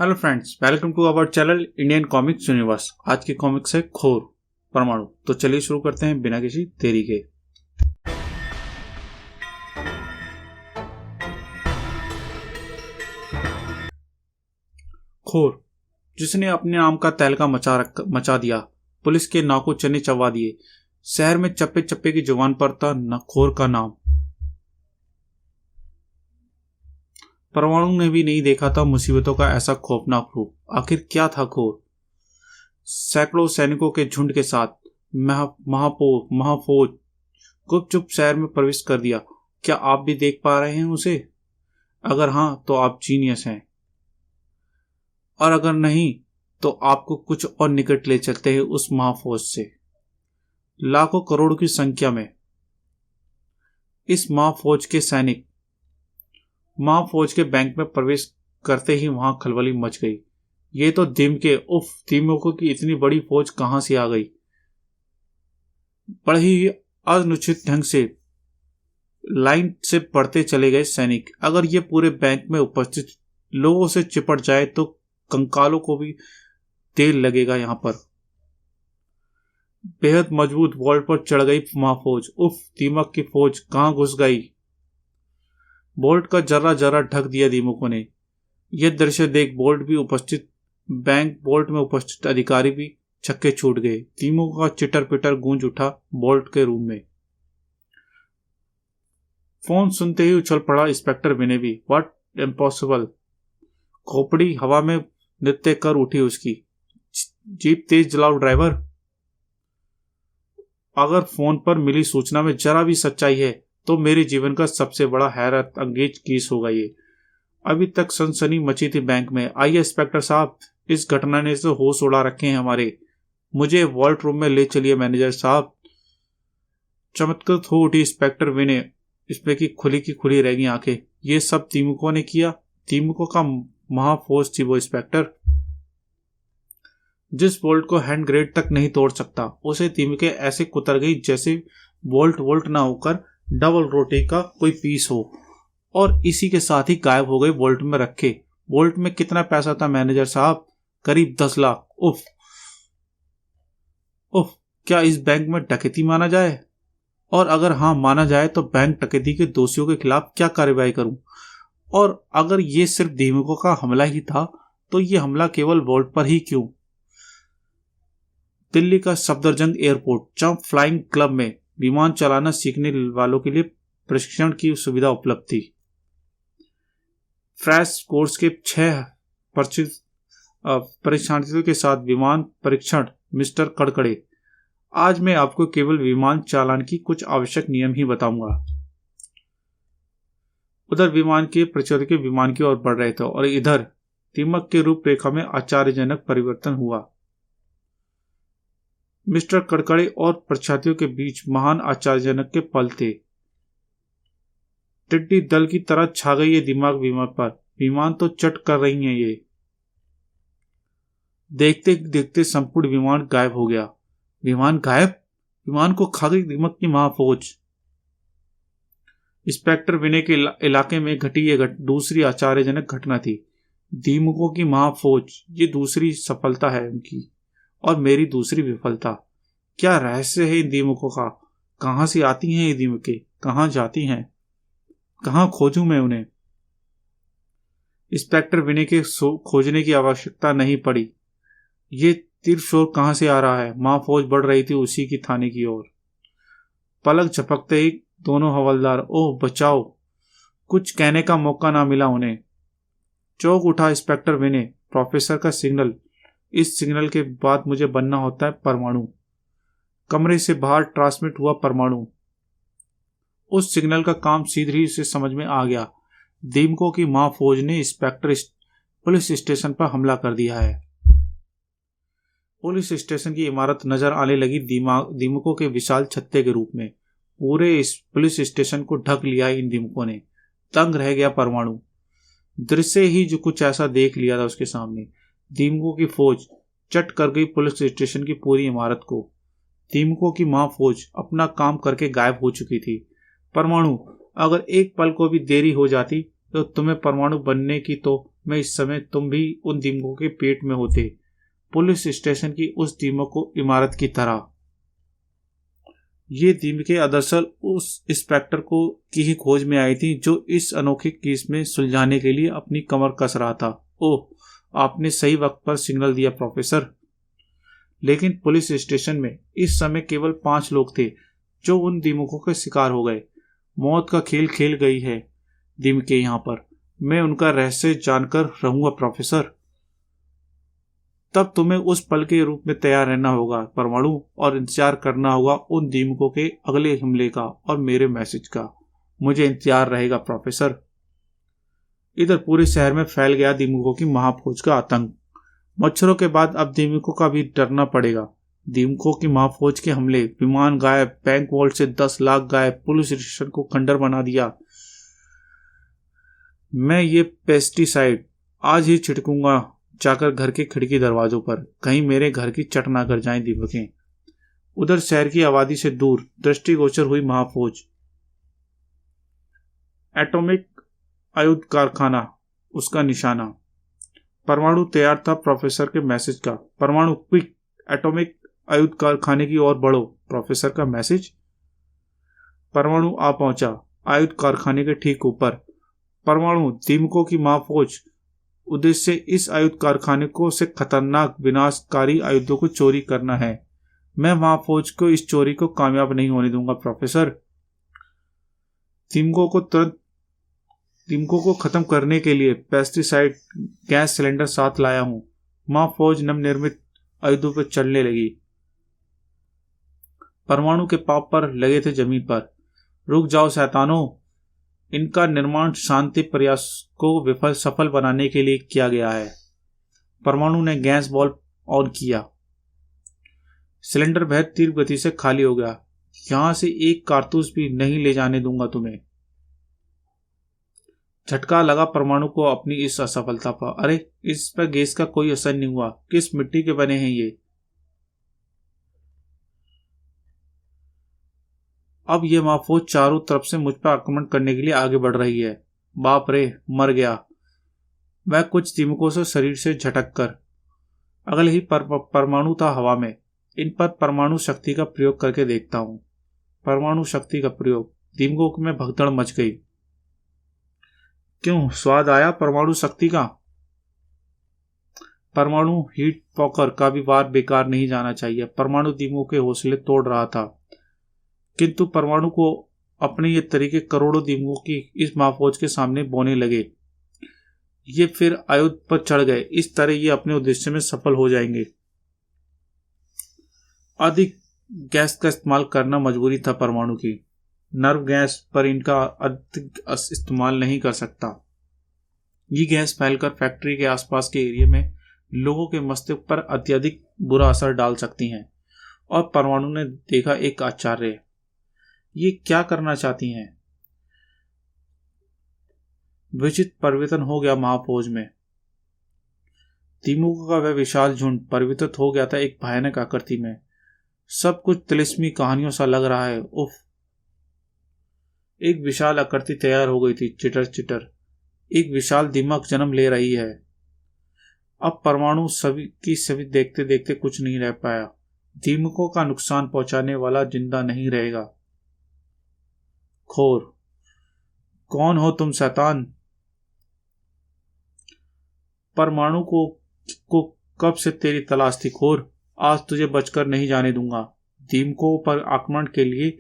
Hello friends, welcome to our channel Indian comics universe. आज की comics है खोर परमाणु। तो चलिए शुरू करते हैं बिना किसी देरी के। खोर, जिसने अपने नाम का तहलका मचा दिया, पुलिस के नाकों चने चबा दिए। शहर में चप्पे चप्पे की जुबान पर था न खोर का नाम। परमाणु ने भी नहीं देखा था मुसीबतों का ऐसा खौफनाक रूप। आखिर क्या था खोर? सैकड़ों सैनिकों के झुंड के साथ महाफौज गुपचुप शहर में प्रवेश कर दिया। क्या आप भी देख पा रहे हैं उसे? अगर हां तो आप जीनियस हैं, और अगर नहीं तो आपको कुछ और निकट ले चलते हैं उस महाफौज से। लाखों करोड़ों की संख्या में इस महाफौज के सैनिक महाफौज के बैंक में प्रवेश करते ही वहां खलबली मच गई। ये तो दिमकों की इतनी बड़ी फौज कहां से आ गई? बड़े ही अनुचित ढंग से लाइन से पढ़ते चले गए सैनिक। अगर ये पूरे बैंक में उपस्थित लोगों से चिपट जाए तो कंकालों को भी तेल लगेगा। यहां पर बेहद मजबूत वॉल्ट पर चढ़ गई महाफौज। दीमक की फौज कहां घुस गई? बोल्ट का जर्रा जर्रा ढक दिया दीमकों ने। यह दृश्य देख बोल्ट में उपस्थित अधिकारी भी छक्के छूट गए। दीमकों का चिटर पिटर गूंज उठा बोल्ट के रूम में। फोन सुनते ही उछल पड़ा इंस्पेक्टर विनय भी। What impossible! खोपड़ी हवा में नृत्य कर उठी उसकी। जीप तेज चलाओ ड्राइवर। अगर फोन पर मिली सूचना में जरा भी सच्चाई है तो मेरे जीवन का सबसे बड़ा हैरत अंगेज केस होगा ये। अभी तक सनसनी मची थी बैंक में। आइए इंस्पेक्टर साहब, इस घटना ने तो होश उड़ा रखे हैं हमारे। मुझे वॉल्ट रूम में ले चलिए मैनेजर साहब। चमत्कृत हो उठी इंस्पेक्टर विनय। इसमें की खुली रह गई आंखें। ये सब दीमकों ने किया? दीमकों का महाफौज थी वो इंस्पेक्टर। जिस बोल्ट को हैंड ग्रेड तक नहीं तोड़ सकता उसे दीमके ऐसे कुतर गई जैसे वोल्ट ना होकर डबल रोटी का कोई पीस हो, और इसी के साथ ही गायब हो गई वोल्ट में रखे। वोल्ट में कितना पैसा था मैनेजर साहब? करीब 10 लाख। उफ, क्या इस बैंक में डकैती माना जाए? और अगर हाँ माना जाए तो बैंक डकैती के दोषियों के खिलाफ क्या कार्रवाई करूं? और अगर ये सिर्फ दीमकों का हमला ही था तो ये हमला केवल वोल्ट पर ही क्यों? दिल्ली का सफदरजंग एयरपोर्ट, जहां फ्लाइंग क्लब में विमान चलाना सीखने वालों के लिए प्रशिक्षण की सुविधा उपलब्ध थी। फ्रेश कोर्स के 6 परीक्षार्थियों के साथ विमान परीक्षण। मिस्टर कड़कड़े, आज मैं आपको केवल विमान चालन की कुछ आवश्यक नियम ही बताऊंगा। उधर विमान के परीक्षार्थी के विमान की ओर बढ़ रहे थे और इधर दीमक के रूपरेखा में आश्चर्यजनक परिवर्तन हुआ। मिस्टर कड़कड़े और परीक्षार्थियों के बीच महान आश्चर्यजनक के पल थे। टिड्डी दल की तरह छा गई ये दिमाग विमान पर। विमान तो चट कर रही हैं ये। देखते देखते संपूर्ण विमान गायब हो गया। विमान गायब? विमान को खा गई दीमक की महाफौज। इंस्पेक्टर विनय के इलाके में घटी ये दूसरी आश्चर्यजनक घटना थी। दीमकों की महाफौज, ये दूसरी सफलता है उनकी, और मेरी दूसरी विफलता। क्या रहस्य है इन दीमकों का? कहां से आती हैं ये दीमकें? कहां जाती हैं? कहां खोजूं मैं उन्हें? इंस्पेक्टर विनय के खोजने की आवश्यकता नहीं पड़ी। ये तीर शोर कहां से आ रहा है? महाफौज बढ़ रही थी उसी की थाने की ओर। पलक झपकते ही दोनों हवलदार, ओह बचाओ! कुछ कहने का मौका ना मिला उन्हें। चौंक उठा इंस्पेक्टर विनय। प्रोफेसर का सिग्नल। इस सिग्नल के बाद मुझे बनना होता है परमाणु। कमरे से बाहर ट्रांसमिट हुआ परमाणु। उस सिग्नल का काम सीधे ही उसे समझ में आ गया। दीमकों की महाफौज ने इंस्पेक्टर पुलिस स्टेशन पर हमला कर दिया है। पुलिस स्टेशन की इमारत नजर आने लगी दीमकों के विशाल छत्ते के रूप में। पूरे इस पुलिस स्टेशन को ढक लिया इन दीमकों ने। तंग रह गया परमाणु। दृश्य ही जो कुछ ऐसा देख लिया था उसके सामने। दीमकों की फौज चट कर गई पुलिस स्टेशन की पूरी इमारत को। दीमकों की महाफौज अपना काम करके गायब हो चुकी थी। परमाणु, अगर एक पल को भी देरी हो जाती तो तुम्हें परमाणु बनने की तो मैं इस समय तुम भी उन दीमकों के पेट में होते, पुलिस स्टेशन की उस दीमक इमारत की तरह। ये दीमकें दरअसल उस इंस्पेक्टर को की ही खोज में आई थी जो इस अनोखे केस में सुलझाने के लिए अपनी कमर कस रहा था। ओह, आपने सही वक्त पर सिग्नल दिया प्रोफेसर। लेकिन पुलिस स्टेशन में इस समय केवल 5 लोग थे जो उन दीमकों के शिकार हो गए। मौत का खेल खेल गई है दीमके यहाँ पर। मैं उनका रहस्य जानकर रहूंगा प्रोफेसर। तब तुम्हें उस पल के रूप में तैयार रहना होगा परमाणु, और इंतजार करना होगा उन दीमकों के अगले हमले का और मेरे मैसेज का। मुझे इंतजार रहेगा प्रोफेसर। इधर पूरे शहर में फैल गया दीमकों की महाफौज का आतंक। मच्छरों के बाद अब दीमकों का भी डरना पड़ेगा। दीमकों की महाफौज के हमले, विमान गायब, बैंक वॉल्ट से 10 लाख गायब, पुलिस स्टेशन को खंडर बना दिया। मैं ये पेस्टिसाइड आज ही छिड़कूंगा जाकर घर के खिड़की दरवाजों पर, कहीं मेरे घर की चट ना कर जाएं दीमकें। उधर शहर की आबादी से दूर दृष्टिगोचर हुई महाफौज। एटॉमिक आयुध कारखाना उसका निशाना। परमाणु तैयार था प्रोफेसर के मैसेज का। परमाणु क्विक, एटॉमिक आयुध कारखाने की ओर बढ़ो, प्रोफेसर का मैसेज। परमाणु आ पहुंचा आयुध कारखाने के ठीक ऊपर। परमाणु दीमकों की महाफौज उद्देश्य इस आयुध कारखाने को से खतरनाक विनाशकारी आयुधों को चोरी करना है। मैं महाफौज को इस चोरी को कामयाब नहीं होने दूंगा प्रोफेसर। दीमकों को खत्म करने के लिए पेस्टिसाइड गैस सिलेंडर साथ लाया हूं। महाफौज नवनिर्मित आयुधों पर चलने लगी। परमाणु के पाप पर लगे थे जमीन पर। रुक जाओ शैतानों, इनका निर्माण शांति प्रयास को सफल बनाने के लिए किया गया है। परमाणु ने गैस बॉल ऑन किया। सिलेंडर बेहद तीव्र गति से खाली हो गया। यहां से एक कारतूस भी नहीं ले जाने दूंगा तुम्हें। झटका लगा परमाणु को अपनी इस असफलता पर। अरे, इस पर गैस का कोई असर नहीं हुआ। किस मिट्टी के बने हैं ये? अब ये महाफौज चारों तरफ से मुझ पर आक्रमण करने के लिए आगे बढ़ रही है। बाप रे, मर गया मैं कुछ दीमकों से शरीर से झटक कर। अगले ही परमाणु था हवा में। इन पर परमाणु शक्ति का प्रयोग करके देखता हूं। परमाणु शक्ति का प्रयोग। दीमकों में भगदड़ मच गई। क्यों, स्वाद आया परमाणु शक्ति का? परमाणु हीट पॉकर का भी वार बेकार नहीं जाना चाहिए। परमाणु दीमकों के हौसले तोड़ रहा था, किंतु परमाणु को अपने ये तरीके करोड़ों दीमकों की इस महाफौज के सामने बोने लगे। ये फिर आयुध पर चढ़ गए। इस तरह ये अपने उद्देश्य में सफल हो जाएंगे। अधिक गैस का इस्तेमाल करना मजबूरी था परमाणु की। नर्व गैस पर इनका अधिक इस्तेमाल नहीं कर सकता। ये गैस फैलकर फैक्ट्री के आसपास के एरिया में लोगों के मस्तिष्क पर अत्यधिक बुरा असर डाल सकती हैं। और परमाणु ने देखा एक आश्चर्य। ये क्या करना चाहती हैं? विचित्र परिवर्तन हो गया महाफौज में। दीमकों का वह विशाल झुंड परिवर्तित हो गया था एक भयानक आकृति में। सब कुछ तिलिस्मी कहानियों सा लग रहा है। उफ, एक विशाल आकृति तैयार हो गई थी। चिटर चिटर एक विशाल दीमक जन्म ले रही है। अब परमाणु सभी देखते देखते कुछ नहीं रह पाया। दीमकों का नुकसान पहुंचाने वाला जिंदा नहीं रहेगा। खोर, कौन हो तुम शैतान? परमाणु को कब से तेरी तलाश थी खोर। आज तुझे बचकर नहीं जाने दूंगा। दीमकों पर आक्रमण के लिए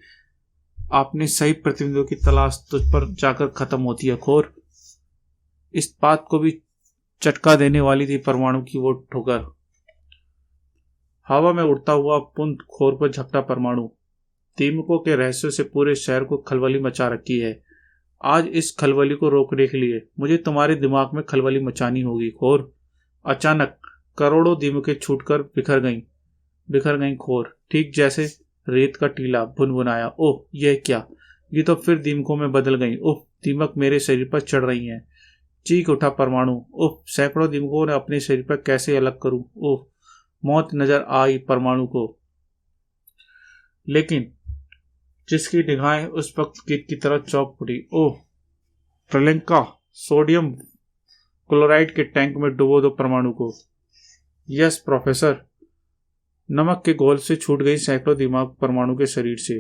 आपने सही प्रतिनिधियों की तलाश तुझ पर जाकर खत्म होती है खोर। इस बात को भी चटका देने वाली थी परमाणु की वो ठोकर। हवा में उड़ता हुआ पुंज खोर पर झपटा परमाणु। दीमकों के रहस्यों से पूरे शहर को खलबली मचा रखी है। आज इस खलबली को रोकने के लिए मुझे तुम्हारे दिमाग में खलबली मचानी होगी खोर। अचानक करोड़ों दीमकें छूटकर बिखर गईं खोर, ठीक जैसे रेत का टीला भुनभुनाया। ओह, यह क्या? ये तो फिर दीमकों में बदल गईं। ओह, दीमक मेरे शरीर पर चढ़ रही हैं। चीख उठा परमाणु। ओह, सैकड़ों दीमकों ने अपने शरीर पर कैसे अलग करूं। ओह, मौत नजर आई परमाणु को। लेकिन जिसकी निगाहें उस वक्त गीत की तरह चौंक उठी। ओह, प्रलंका, सोडियम क्लोराइड के टैंक में डुबो दो परमाणु को। Yes professor. नमक के घोल से छूट गई सैकड़ों दिमाग परमाणु के शरीर से।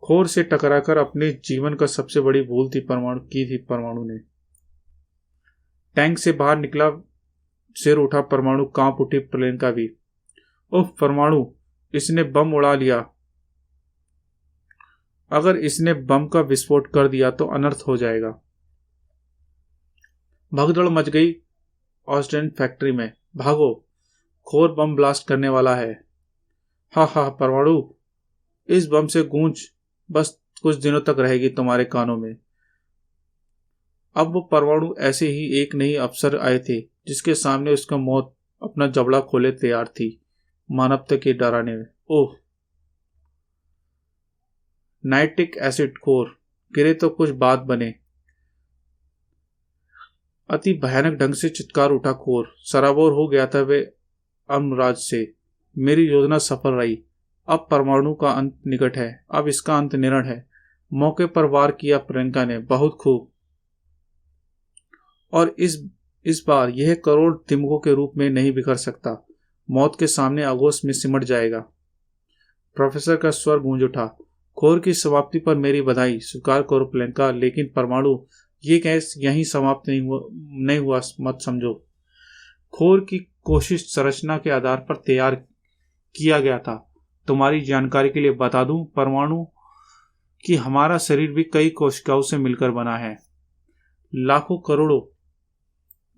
खोर से टकराकर अपने जीवन का सबसे बड़ी भूल थी परमाणु ने। टैंक से बाहर निकला, सिर उठा परमाणु, कांप उठी प्रियंका भी। उफ परमाणु, इसने बम उड़ा लिया। अगर इसने बम का विस्फोट कर दिया तो अनर्थ हो जाएगा। भगदड़ मच गई ऑस्टेन फैक्ट्री में। भागो, खोर बम ब्लास्ट करने वाला है। हा हा परमाणु, इस बम से गूंज बस कुछ दिनों तक रहेगी तुम्हारे कानों में। अब वो परमाणु ऐसे ही एक नई अफसर आए थे जिसके सामने उसका मौत अपना जबड़ा खोले तैयार थी, मानवता के डराने में। ओह, नाइट्रिक एसिड खोर गिरे तो कुछ बात बने। अति भयानक ढंग से चित्कार उठा खोर। सराबोर हो गया था वे अमराज से। मेरी योजना सफल रही। अब परमाणु का अंत निकट है। अब इसका अंत निरण है। मौके पर वार किया प्रियंका ने। बहुत खूब। और इस बार यह करोड़ तिमकों के रूप में नहीं बिखर सकता। मौत के सामने आगोश में सिमट जाएगा। प्रोफेसर का स्वर गूंज उठा। खोर की समाप्ति पर मेरी बधाई। स्वीकार करो प्रियंका, लेकिन परमाणु, ये गैस यहीं समाप्त नहीं हुआ मत समझो। खोर की कोशिश संरचना के आधार पर तैयार किया गया था। तुम्हारी जानकारी के लिए बता दूं परमाणु कि हमारा शरीर भी कई कोशिकाओं से मिलकर बना है। लाखों करोड़ों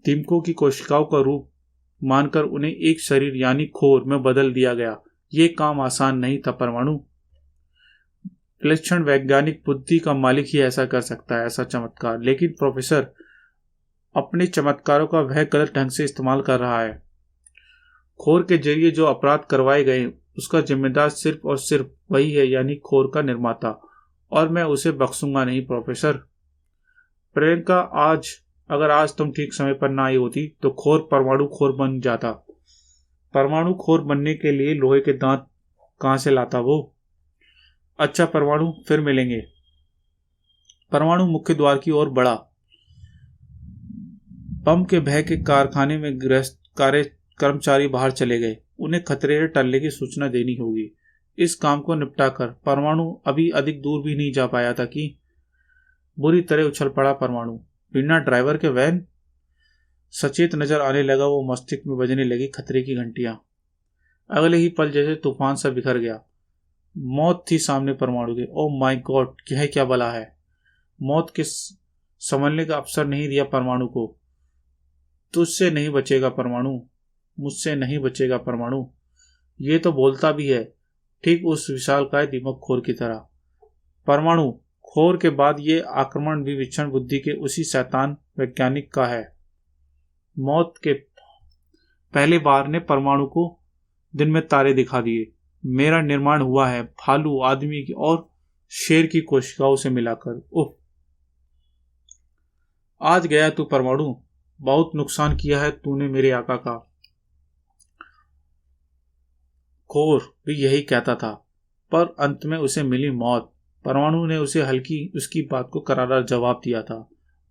तिमकों की कोशिकाओं का रूप मानकर उन्हें एक शरीर यानी खोर में बदल दिया गया। ये काम आसान नहीं था परमाणु। विलक्षण वैज्ञानिक बुद्धि का मालिक ही ऐसा कर सकता है, ऐसा चमत्कार। लेकिन प्रोफेसर अपने चमत्कारों का वह गलत ढंग से इस्तेमाल कर रहा है। खोर के जरिए जो अपराध करवाए गए उसका जिम्मेदार सिर्फ और सिर्फ वही है, यानी खोर का निर्माता, और मैं उसे बख्शूंगा नहीं प्रोफेसर। प्रियंका, अगर आज तुम ठीक समय पर ना आई होती तो खोर परमाणु खोर बन जाता। परमाणु खोर बनने के लिए लोहे के दांत कहां से लाता वो। अच्छा परमाणु, फिर मिलेंगे। परमाणु मुख्य द्वार की ओर बढ़ा। बम के भय के कारखाने में गृहस्थ कर्मचारी बाहर चले गए। उन्हें खतरे से टलने की सूचना देनी होगी। इस काम को निपटाकर परमाणु अभी अधिक दूर भी नहीं जा पाया था कि बुरी तरह उछल पड़ा परमाणु। बिना ड्राइवर के वैन। सचेत नजर आने लगा वो मस्तिष्क में बजने लगी खतरे की घंटियां। अगले ही पल जैसे तूफान सा बिखर गया। मौत थी सामने परमाणु के। ओह माय गॉड, यह क्या बला है। मौत के संभलने का अवसर नहीं दिया परमाणु को। तुझसे नहीं बचेगा परमाणु, मुझसे नहीं बचेगा परमाणु। ये तो बोलता भी है ठीक उस विशालकाय दीमक खोर की तरह। परमाणु खोर के बाद ये आक्रमण भी विचक्षण बुद्धि के उसी शैतान वैज्ञानिक का है। मौत के पहले वार ने परमाणु को दिन में तारे दिखा दिए। मेरा निर्माण हुआ है भालू, आदमी की और शेर की कोशिकाओं से मिलाकर। उफ, आज गया तू परमाणु। बहुत नुकसान किया है तूने मेरे आका का। खोर भी यही कहता था, पर अंत में उसे मिली मौत। परमाणु ने उसकी बात को करारा जवाब दिया था।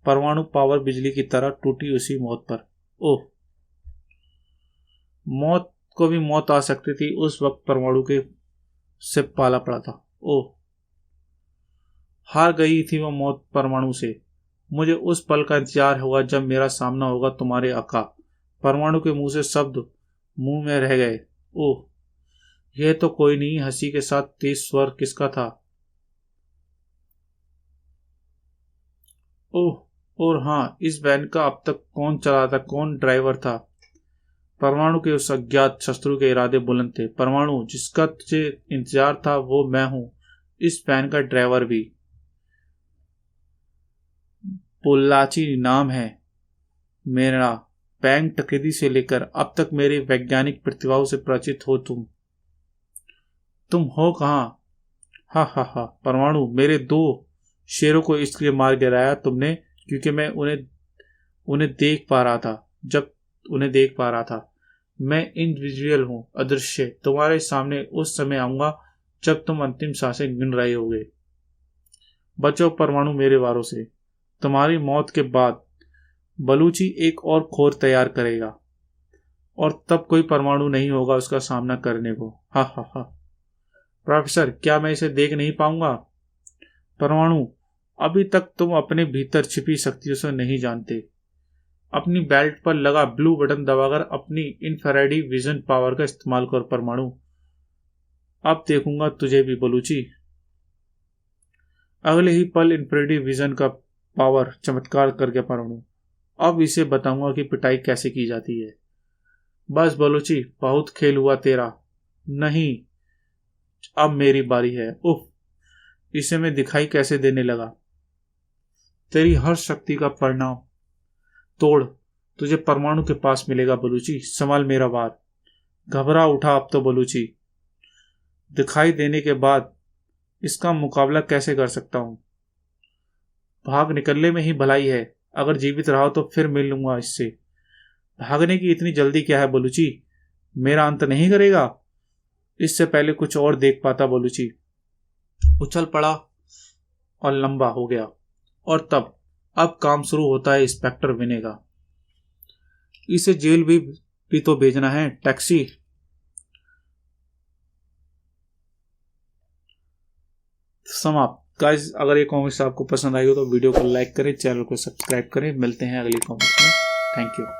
परमाणु पावर बिजली की तरह टूटी उसी मौत पर। ओह, मौत को भी मौत आ सकती थी उस वक्त परमाणु के से पाला पड़ा था। ओह, हार गई थी वो मौत परमाणु से। मुझे उस पल का इंतजार होगा जब मेरा सामना होगा तुम्हारे आका। परमाणु के मुंह से शब्द मुंह में रह गए। ओह, यह तो कोई नहीं। हंसी के साथ तेज स्वर किसका था। ओह, और हाँ, इस वैन का अब तक कौन चला था, कौन ड्राइवर था। परमाणु के उस अज्ञात शत्रु के इरादे बुलंद थे। परमाणु, जिसका तुझे इंतजार था वो मैं हूं, इस वैन का ड्राइवर भी। पोल्लाची नाम है मेरा। बैंक डकैती से लेकर अब तक मेरी वैज्ञानिक प्रतिभाओं से परिचित हो तुम हो कहाँ। हा हा हा परमाणु, मेरे 2 शेरों को इसलिए मार गिराया तुमने क्योंकि मैं उन्हें देख पा रहा था। जब उन्हें देख पा रहा था, मैं इनविजिबल हूं, अदृश्य। तुम्हारे सामने उस समय आऊंगा जब तुम अंतिम सांसें गिन रहे होगे। बचो परमाणु मेरे वारों से। तुम्हारी मौत के बाद बलूची एक और खोर तैयार करेगा और तब कोई परमाणु नहीं होगा उसका सामना करने को। हा हा हा। प्रोफेसर, क्या मैं इसे देख नहीं पाऊंगा? परमाणु, अभी तक तुम अपने भीतर छिपी शक्तियों से नहीं जानते। अपनी बेल्ट पर लगा ब्लू बटन दबाकर अपनी इंफ्रारेड विजन पावर का इस्तेमाल कर परमाणु। अब देखूंगा तुझे भी बलूची। अगले ही पल इंफ्रारेड विजन का पावर चमत्कार कर गया परमाणु। अब इसे बताऊंगा कि पिटाई कैसे की जाती है। बस बलूची, बहुत खेल हुआ तेरा। नहीं, अब मेरी बारी है। उफ, इसे मैं दिखाई कैसे देने लगा। तेरी हर शक्ति का परिणाम तोड़ तुझे परमाणु के पास मिलेगा बलूची। संभाल मेरा वार। घबरा उठा अब तो बलूची। दिखाई देने के बाद इसका मुकाबला कैसे कर सकता हूं? भाग निकलने में ही भलाई है। अगर जीवित रहा तो फिर मिल लूंगा इससे। भागने की इतनी जल्दी क्या है बलूची? मेरा अंत नहीं करेगा? इससे पहले कुछ और देख पाता बलूची। उछल पड़ा और लंबा हो गया। और तब अब काम शुरू होता है इंस्पेक्टर विनय का। इसे जेल भी तो भेजना है। टैक्सी। समाप्त। गाइस, अगर ये कॉमिक्स आपको पसंद आई हो तो वीडियो को लाइक करें, चैनल को सब्सक्राइब करें। मिलते हैं अगली कॉमिक्स में। Thank you.